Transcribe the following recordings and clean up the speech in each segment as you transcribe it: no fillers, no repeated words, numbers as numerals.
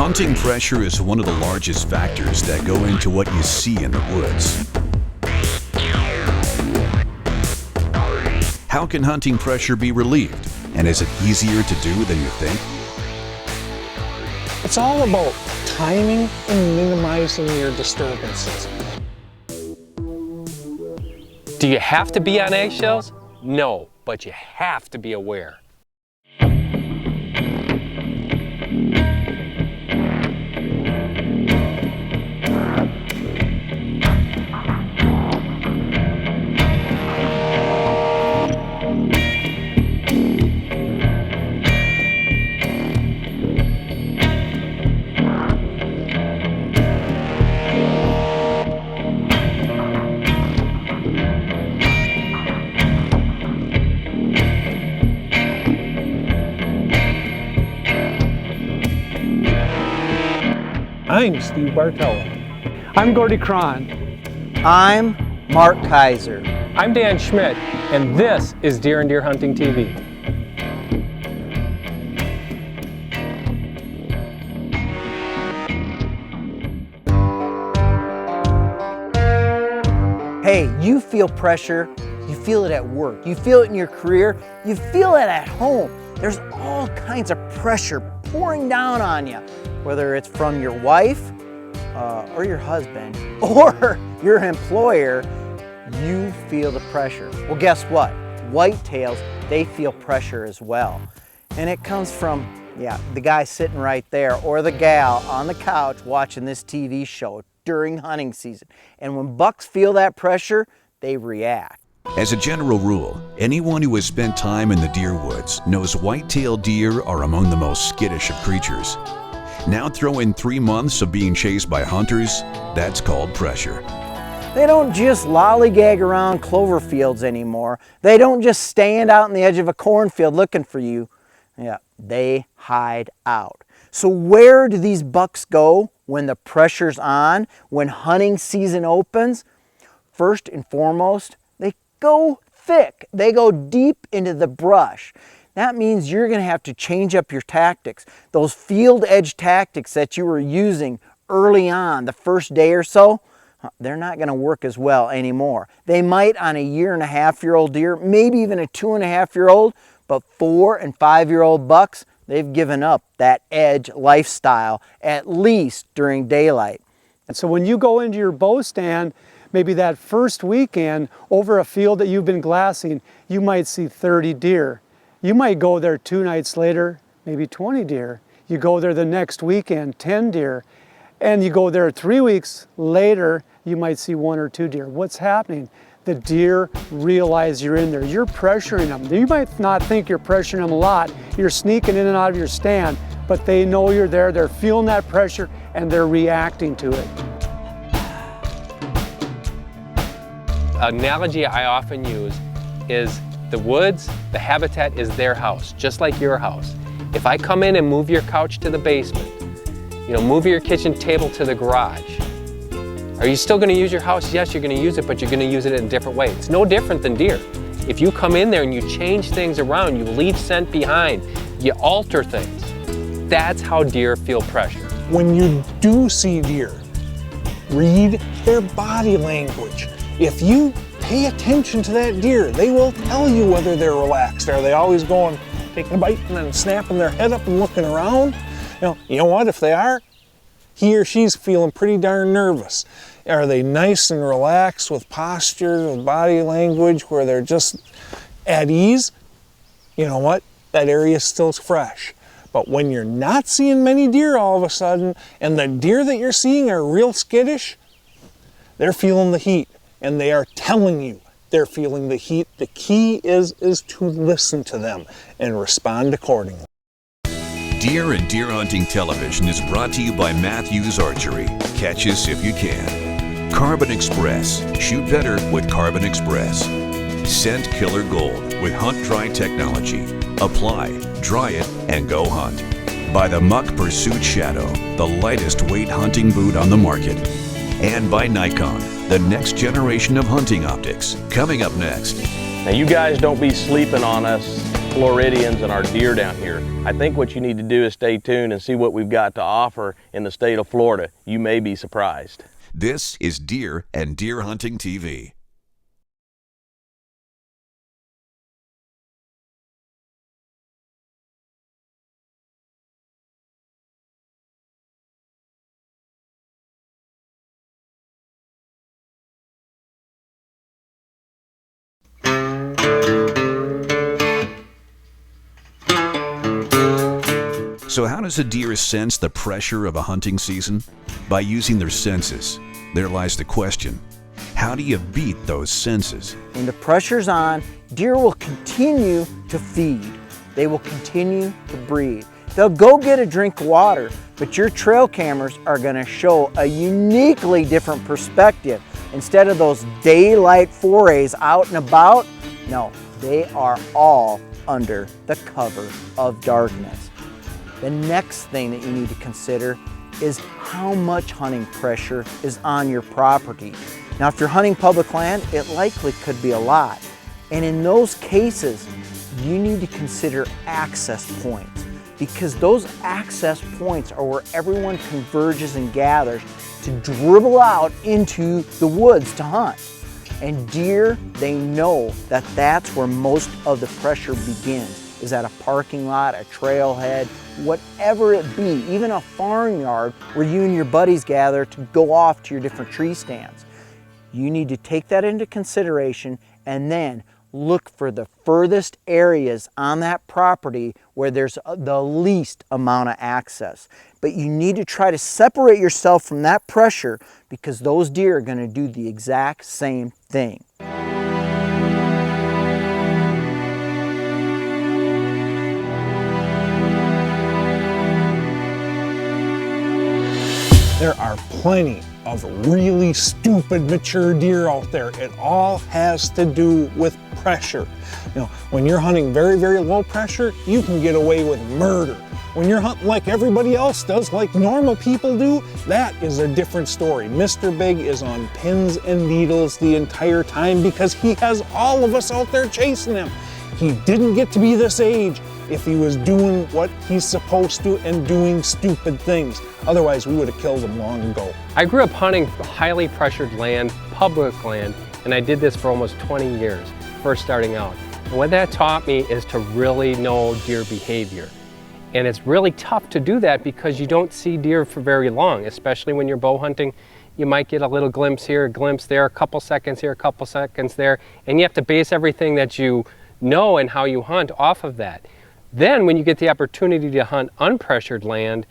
Hunting pressure is one of the largest factors that go into what you see in the woods. How can hunting pressure be relieved? And is it easier to do than you think? It's all about timing and minimizing your disturbances. Do you have to be on eggshells? No, but you have to be aware. I'm Steve Bartella. I'm Gordy Cron. I'm Mark Kaiser. I'm Dan Schmidt, and this is Deer and Deer Hunting TV. Hey, you feel pressure, you feel it at work, you feel it in your career, you feel it at home. There's all kinds of pressure pouring down on you, whether it's from your wife or your husband or your employer. You feel the pressure. Well, guess what? Whitetails, they feel pressure as well. And it comes from, the guy sitting right there or the gal on the couch watching this TV show during hunting season. And when bucks feel that pressure, they react. As a general rule, anyone who has spent time in the deer woods knows white-tailed deer are among the most skittish of creatures. Now throw in 3 months of being chased by hunters, that's called pressure. They don't just lollygag around clover fields anymore. They don't just stand out on the edge of a cornfield looking for you. They hide out. So where do these bucks go when the pressure's on, when hunting season opens? First and foremost, they go thick. They go deep into the brush. That means you're going to have to change up your tactics. Those field edge tactics that you were using early on, the first day or so, they're not going to work as well anymore. They might on a 1.5-year-old deer, maybe even a 2.5-year-old, but 4- and 5-year-old bucks, they've given up that edge lifestyle, at least during daylight. And so when you go into your bow stand, maybe that first weekend over a field that you've been glassing, you might see 30 deer. You might go there 2 nights later, maybe 20 deer. You go there the next weekend, 10 deer. And you go there 3 weeks later, you might see 1 or 2 deer. What's happening? The deer realize you're in there. You're pressuring them. You might not think you're pressuring them a lot. You're sneaking in and out of your stand, but they know you're there. They're feeling that pressure and they're reacting to it. An analogy I often use is the woods, the habitat is their house, just like your house. If I come in and move your couch to the basement, move your kitchen table to the garage, are you still going to use your house? Yes, you're going to use it, but you're going to use it in a different way. It's no different than deer. If you come in there and you change things around, you leave scent behind, you alter things, that's how deer feel pressure. When you do see deer, read their body language. If you pay attention to that deer, they will tell you whether they're relaxed. Are they always going, taking a bite and then snapping their head up and looking around? You know what, if they are, he or she's feeling pretty darn nervous. Are they nice and relaxed with posture, with body language, where they're just at ease? You know what, that area is still fresh. But when you're not seeing many deer all of a sudden, and the deer that you're seeing are real skittish, they're feeling the heat. And they are telling you they're feeling the heat. The key is to listen to them and respond accordingly. Deer and Deer Hunting Television is brought to you by Matthews Archery. Catch us if you can. Carbon Express. Shoot better with Carbon Express. Scent Killer Gold with Hunt Dry Technology. Apply, dry it, and go hunt. By the Muck Pursuit Shadow, the lightest weight hunting boot on the market. And by Nikon, the next generation of hunting optics. Coming up next. Now you guys don't be sleeping on us. Floridians and our deer down here. I think what you need to do is stay tuned and see what we've got to offer in the state of Florida. You may be surprised. This is Deer and Deer Hunting TV. So how does a deer sense the pressure of a hunting season? By using their senses. There lies the question. How do you beat those senses? When the pressure's on, deer will continue to feed. They will continue to breathe. They'll go get a drink of water, but your trail cameras are going to show a uniquely different perspective. Instead of those daylight forays out and about, no, they are all under the cover of darkness. The next thing that you need to consider is how much hunting pressure is on your property. Now, if you're hunting public land, it likely could be a lot. And in those cases, you need to consider access points, because those access points are where everyone converges and gathers to dribble out into the woods to hunt. And deer, they know that that's where most of the pressure begins, is at a parking lot, a trailhead, whatever it be, even a farmyard where you and your buddies gather to go off to your different tree stands. You need to take that into consideration and then look for the furthest areas on that property where there's the least amount of access. But you need to try to separate yourself from that pressure, because those deer are going to do the exact same thing. There are plenty of really stupid mature deer out there. It all has to do with pressure. You know, when you're hunting very, very low pressure, you can get away with murder. When you're hunting like everybody else does, like normal people do, that is a different story. Mr. Big is on pins and needles the entire time because he has all of us out there chasing him. He didn't get to be this age if he was doing what he's supposed to and doing stupid things. Otherwise, we would have killed him long ago. I grew up hunting highly pressured land, public land, and I did this for almost 20 years, first starting out. And what that taught me is to really know deer behavior. And it's really tough to do that because you don't see deer for very long, especially when you're bow hunting. You might get a little glimpse here, a glimpse there, a couple seconds here, a couple seconds there, and you have to base everything that you know and how you hunt off of that. Then when you get the opportunity to hunt unpressured land,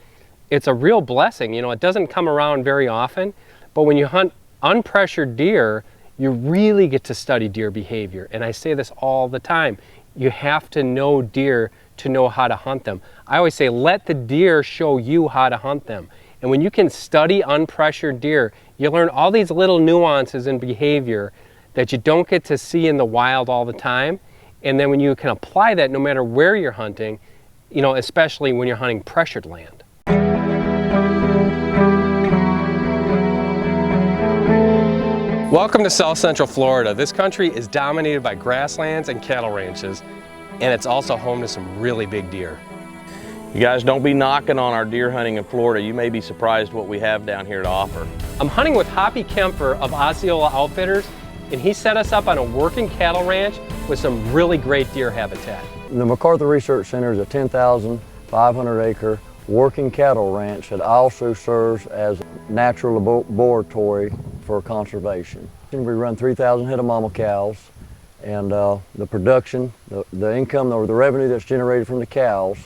it's a real blessing. You know, it doesn't come around very often, but when you hunt unpressured deer, you really get to study deer behavior. And I say this all the time. You have to know deer to know how to hunt them. I always say, let the deer show you how to hunt them. And when you can study unpressured deer, you learn all these little nuances in behavior that you don't get to see in the wild all the time. And then when you can apply that no matter where you're hunting, you know, especially when you're hunting pressured land. Welcome to South Central Florida. This country is dominated by grasslands and cattle ranches, and it's also home to some really big deer. You guys don't be knocking on our deer hunting in Florida. You may be surprised what we have down here to offer. I'm hunting with Hoppy Kemper of Osceola Outfitters, and he set us up on a working cattle ranch with some really great deer habitat. The MacArthur Research Center is a 10,500 acre working cattle ranch that also serves as a natural laboratory for conservation. We run 3,000 head of mama cows, and the production, the income or the revenue that's generated from the cows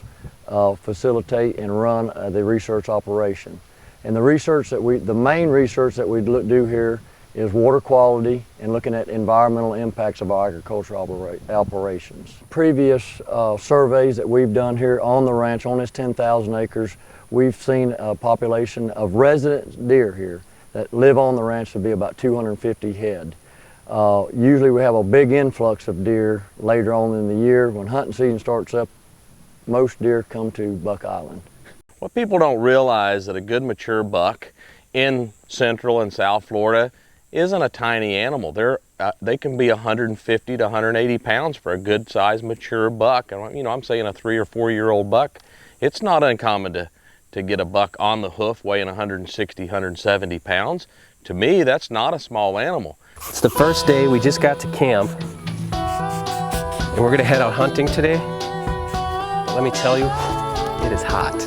facilitate and run the research operation. And the research that the main research that we do here is water quality and looking at environmental impacts of our agricultural operations. Previous surveys that we've done here on the ranch, on this 10,000 acres, we've seen a population of resident deer here that live on the ranch to be about 250 head. Usually we have a big influx of deer later on in the year. When hunting season starts up, most deer come to Buck Island. What people don't realize that a good mature buck in Central and South Florida isn't a tiny animal. They can be 150 to 180 pounds for a good sized mature buck. And, you know, I'm saying a 3 or 4 year old buck. It's not uncommon to get a buck on the hoof weighing 160, 170 pounds. To me, that's not a small animal. It's the first day, we just got to camp, and we're gonna head out hunting today. But let me tell you, it is hot.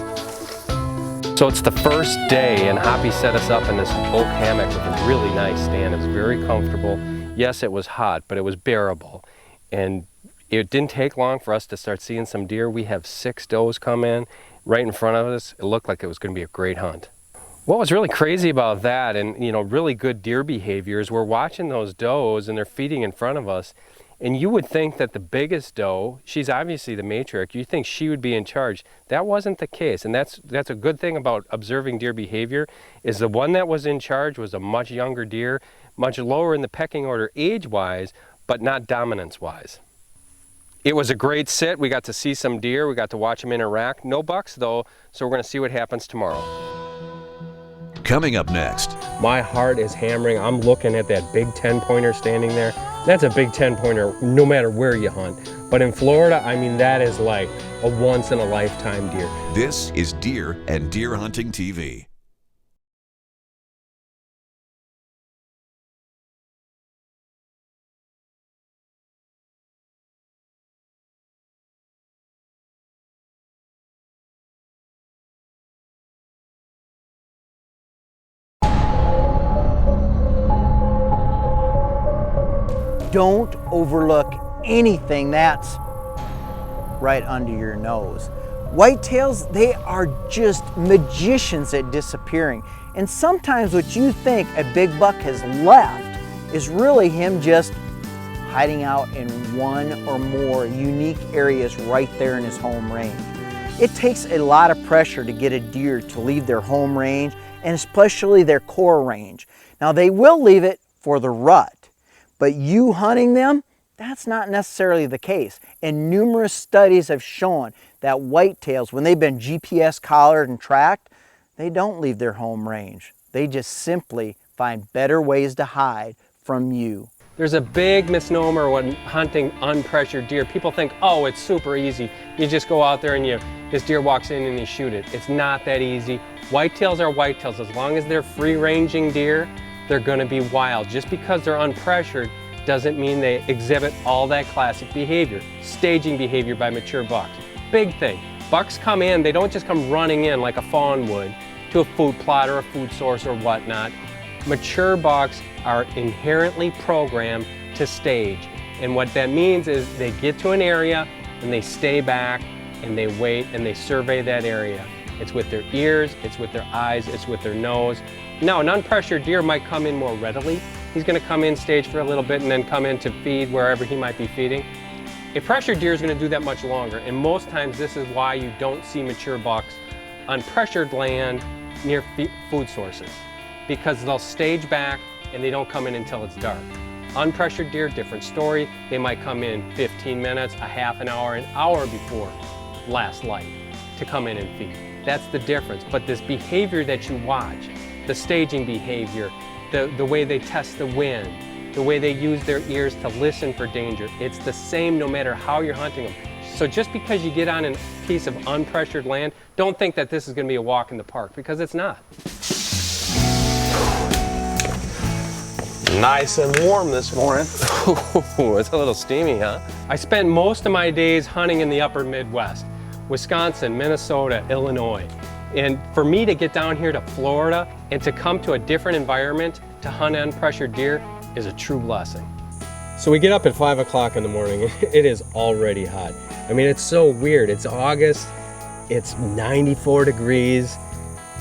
So it's the first day, and Hoppy set us up in this oak hammock with a really nice stand. It was very comfortable. Yes, it was hot, but it was bearable. And it didn't take long for us to start seeing some deer. We have 6 does come in right in front of us. It looked like it was gonna be a great hunt. What was really crazy about that, and you know, really good deer behavior, is we're watching those does and they're feeding in front of us, and you would think that the biggest doe, she's obviously the matriarch, you think she would be in charge. That wasn't the case, and that's a good thing about observing deer behavior, is the one that was in charge was a much younger deer, much lower in the pecking order age-wise, but not dominance-wise. It was a great sit. We got to see some deer, we got to watch them interact. No bucks though, so we're gonna see what happens tomorrow. Coming up next. My heart is hammering. I'm looking at that big 10-pointer standing there. That's a big 10-pointer no matter where you hunt. But in Florida, I mean, that is like a once-in-a-lifetime deer. This is Deer and Deer Hunting TV. Don't overlook anything that's right under your nose. Whitetails, they are just magicians at disappearing. And sometimes what you think a big buck has left is really him just hiding out in one or more unique areas right there in his home range. It takes a lot of pressure to get a deer to leave their home range, and especially their core range. Now they will leave it for the rut, but you hunting them, that's not necessarily the case. And numerous studies have shown that whitetails, when they've been GPS collared and tracked, they don't leave their home range. They just simply find better ways to hide from you. There's a big misnomer when hunting unpressured deer. People think, oh, it's super easy. You just go out there and this deer walks in and you shoot it. It's not that easy. Whitetails are whitetails. As long as they're free-ranging deer, they're gonna be wild. Just because they're unpressured doesn't mean they exhibit all that classic behavior. Staging behavior by mature bucks. Big thing. Bucks come in, they don't just come running in like a fawn would to a food plot or a food source or whatnot. Mature bucks are inherently programmed to stage. And what that means is they get to an area and they stay back and they wait and they survey that area. It's with their ears, it's with their eyes, it's with their nose. Now, an unpressured deer might come in more readily. He's gonna come in, stage for a little bit, and then come in to feed wherever he might be feeding. A pressured deer is gonna do that much longer, and most times this is why you don't see mature bucks on pressured land near food sources, because they'll stage back and they don't come in until it's dark. Unpressured deer, different story. They might come in 15 minutes, a half an hour before last light to come in and feed. That's the difference. But this behavior that you watch, the staging behavior, the way they test the wind, the way they use their ears to listen for danger, it's the same no matter how you're hunting them. So just because you get on a piece of unpressured land, don't think that this is going to be a walk in the park, because it's not. Nice and warm this morning. It's a little steamy, huh? I spent most of my days hunting in the upper Midwest, Wisconsin, Minnesota, Illinois. And for me to get down here to Florida and to come to a different environment to hunt unpressured deer is a true blessing. So we get up at 5 o'clock in the morning. It is already hot. I mean, it's so weird. It's August, it's 94 degrees,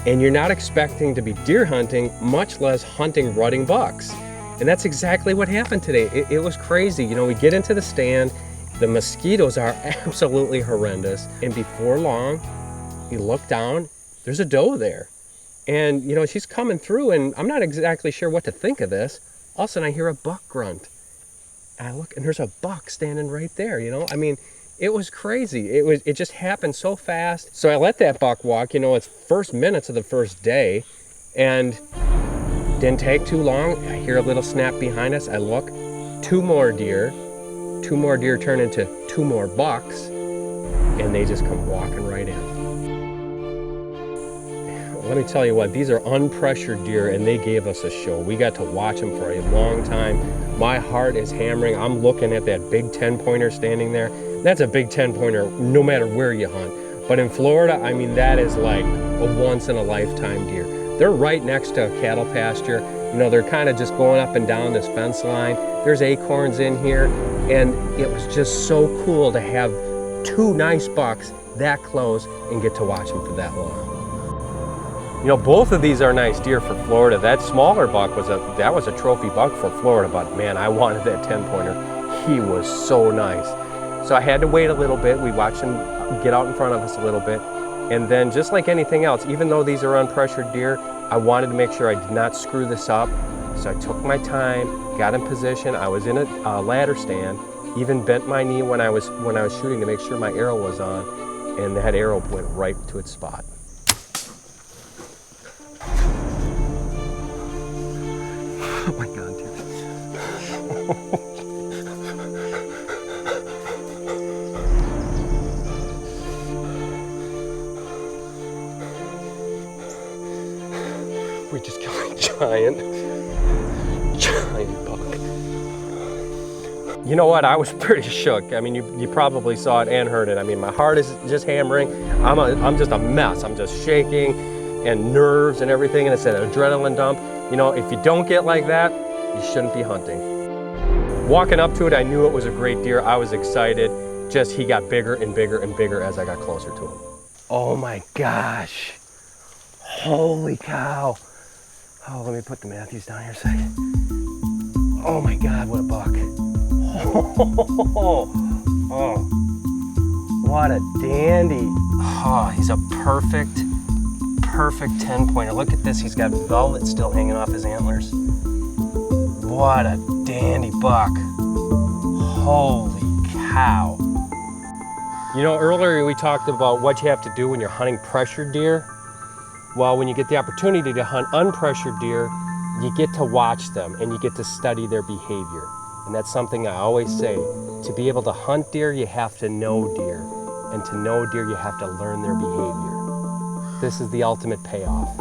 and you're not expecting to be deer hunting, much less hunting rutting bucks. And that's exactly what happened today. It was crazy. You know, we get into the stand, the mosquitoes are absolutely horrendous, and before long, you look down, there's a doe there. And you know, she's coming through, and I'm not exactly sure what to think of this. All of a sudden I hear a buck grunt. And I look, and there's a buck standing right there, you know? I mean, it was crazy. It just happened so fast. So I let that buck walk, you know, it's first minutes of the first day, and Didn't take too long. I hear a little snap behind us. I look, 2 more deer. 2 more deer turn into 2 more bucks, and they just come walking right in. Let me tell you what, these are unpressured deer, and they gave us a show. We got to watch them for a long time. My heart is hammering. I'm looking at that big 10-pointer standing there. That's a big 10-pointer no matter where you hunt. But in Florida, I mean, that is like a once-in-a-lifetime deer. They're right next to a cattle pasture. You know, they're kind of just going up and down this fence line. There's acorns in here, and it was just so cool to have 2 nice bucks that close and get to watch them for that long. You know, both of these are nice deer for Florida. That smaller buck was a trophy buck for Florida, but man, I wanted that 10-pointer. He was so nice. So I had to wait a little bit. We watched him get out in front of us a little bit. And then just like anything else, even though these are unpressured deer, I wanted to make sure I did not screw this up. So I took my time, got in position. I was in a ladder stand, even bent my knee when I was shooting to make sure my arrow was on, and that arrow went right to its spot. Oh my God, dude. We just killed a giant buck. You know what? I was pretty shook. I mean, you probably saw it and heard it. I mean, my heart is just hammering. I'm just a mess. I'm just shaking and nerves and everything, and it's an adrenaline dump. You know, if you don't get like that, you shouldn't be hunting. Walking up to it, I knew it was a great deer. I was excited. Just he got bigger and bigger and bigger as I got closer to him. Oh my gosh. Holy cow. Oh, let me put the Matthews down here a second. Oh my God, what a buck. Oh, what a dandy. Oh, he's a perfect 10-pointer. Look at this, he's got velvet still hanging off his antlers. What a dandy buck. Holy cow. You know, earlier we talked about what you have to do when you're hunting pressured deer. Well, when you get the opportunity to hunt unpressured deer, you get to watch them and you get to study their behavior. And that's something I always say. To be able to hunt deer, you have to know deer. And to know deer, you have to learn their behavior. This is the ultimate payoff.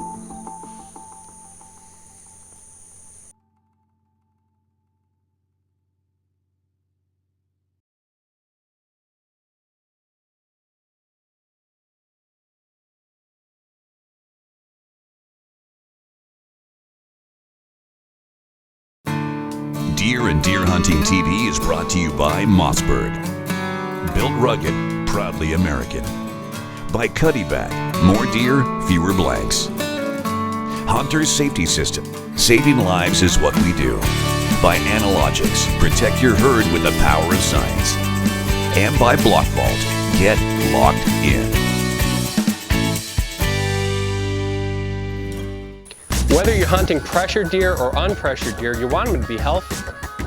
Deer and Deer Hunting TV is brought to you by Mossberg. Built rugged, proudly American. By Cuddyback, more deer, fewer blanks. Hunter's Safety System, saving lives is what we do. By Analogics, protect your herd with the power of science. And by Block Vault, get locked in. Whether you're hunting pressured deer or unpressured deer, you want them to be healthy.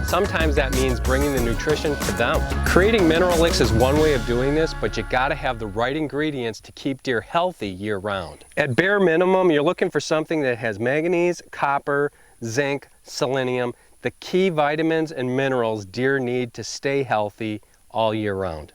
Sometimes that means bringing the nutrition to them. Creating mineral licks is one way of doing this, but you gotta have the right ingredients to keep deer healthy year-round. At bare minimum, you're looking for something that has manganese, copper, zinc, selenium, the key vitamins and minerals deer need to stay healthy all year round.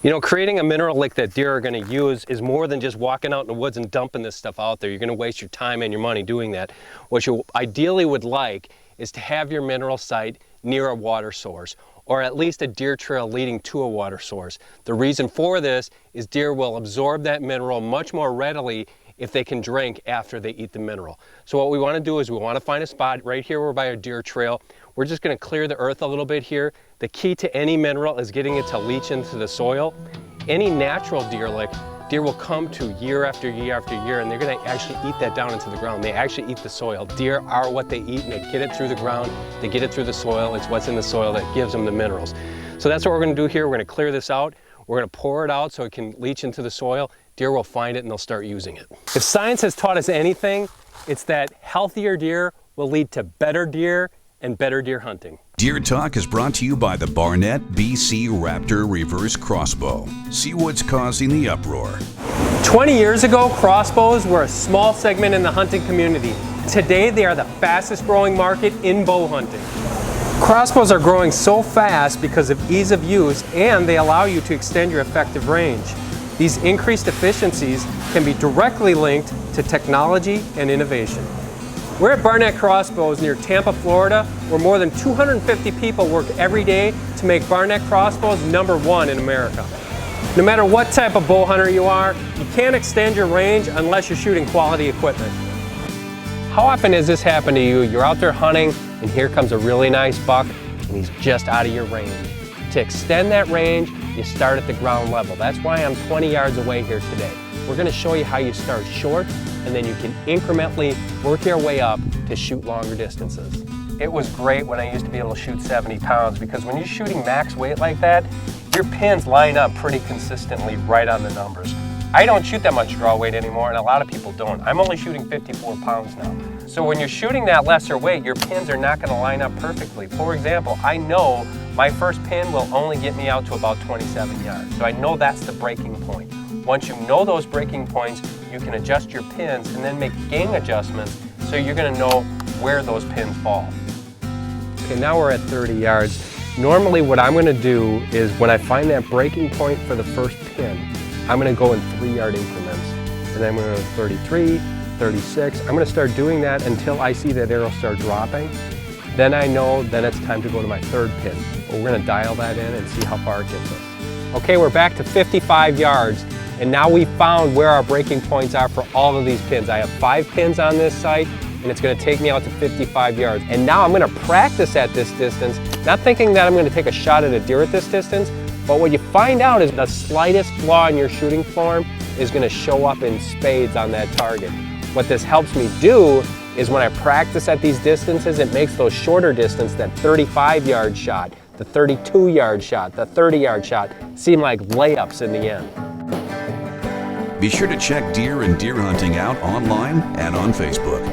You know, creating a mineral lick that deer are going to use is more than just walking out in the woods and dumping this stuff out there. You're going to waste your time and your money doing that. What you ideally would like is to have your mineral site near a water source, or at least a deer trail leading to a water source. The reason for this is deer will absorb that mineral much more readily if they can drink after they eat the mineral. So what we want to do is we want to find a spot right here. We're by a deer trail. We're just going to clear the earth a little bit here. The key to any mineral is getting it to leach into the soil. Any natural deer lick, deer will come to year after year after year, and they're going to actually eat that down into the ground. They actually eat the soil. Deer are what they eat, and they get it through the ground. They get it through the soil. It's what's in the soil that gives them the minerals. So that's what we're going to do here. We're going to clear this out. We're going to pour it out so it can leach into the soil. Deer will find it and they'll start using it. If science has taught us anything, it's that healthier deer will lead to better deer, and better deer hunting. Deer Talk is brought to you by the Barnett BC Raptor Reverse Crossbow. See what's causing the uproar. 20 years ago, crossbows were a small segment in the hunting community. Today, they are the fastest growing market in bow hunting. Crossbows are growing so fast because of ease of use, and they allow you to extend your effective range. These increased efficiencies can be directly linked to technology and innovation. We're at Barnett Crossbows near Tampa, Florida, where more than 250 people work every day to make Barnett Crossbows #1 in America. No matter what type of bow hunter you are, you can't extend your range unless you're shooting quality equipment. How often has this happened to you? You're out there hunting and here comes a really nice buck and he's just out of your range. To extend that range, you start at the ground level. That's why I'm 20 yards away here today. We're going to show you how you start short and then you can incrementally work your way up to shoot longer distances. It was great when I used to be able to shoot 70 pounds because when you're shooting max weight like that, your pins line up pretty consistently right on the numbers. I don't shoot that much draw weight anymore, and a lot of people don't. I'm only shooting 54 pounds now. So when you're shooting that lesser weight, your pins are not going to line up perfectly. For example, I know my first pin will only get me out to about 27 yards. So I know that's the breaking point. Once you know those breaking points, you can adjust your pins and then make gang adjustments so you're going to know where those pins fall. Okay, now we're at 30 yards. Normally what I'm going to do is when I find that breaking point for the first pin, I'm going to go in 3-yard increments. And then I'm going to go 33, 36. I'm going to start doing that until I see that arrow start dropping. Then I know then it's time to go to my third pin. We're going to dial that in and see how far it gets us. Okay, we're back to 55 yards. And now we've found where our breaking points are for all of these pins. I have 5 pins on this site, and it's going to take me out to 55 yards. And now I'm going to practice at this distance, not thinking that I'm going to take a shot at a deer at this distance, but what you find out is the slightest flaw in your shooting form is going to show up in spades on that target. What this helps me do is when I practice at these distances, it makes those shorter distance, that 35-yard shot, the 32-yard shot, the 30-yard shot, seem like layups in the end. Be sure to check Deer and Deer Hunting out online and on Facebook.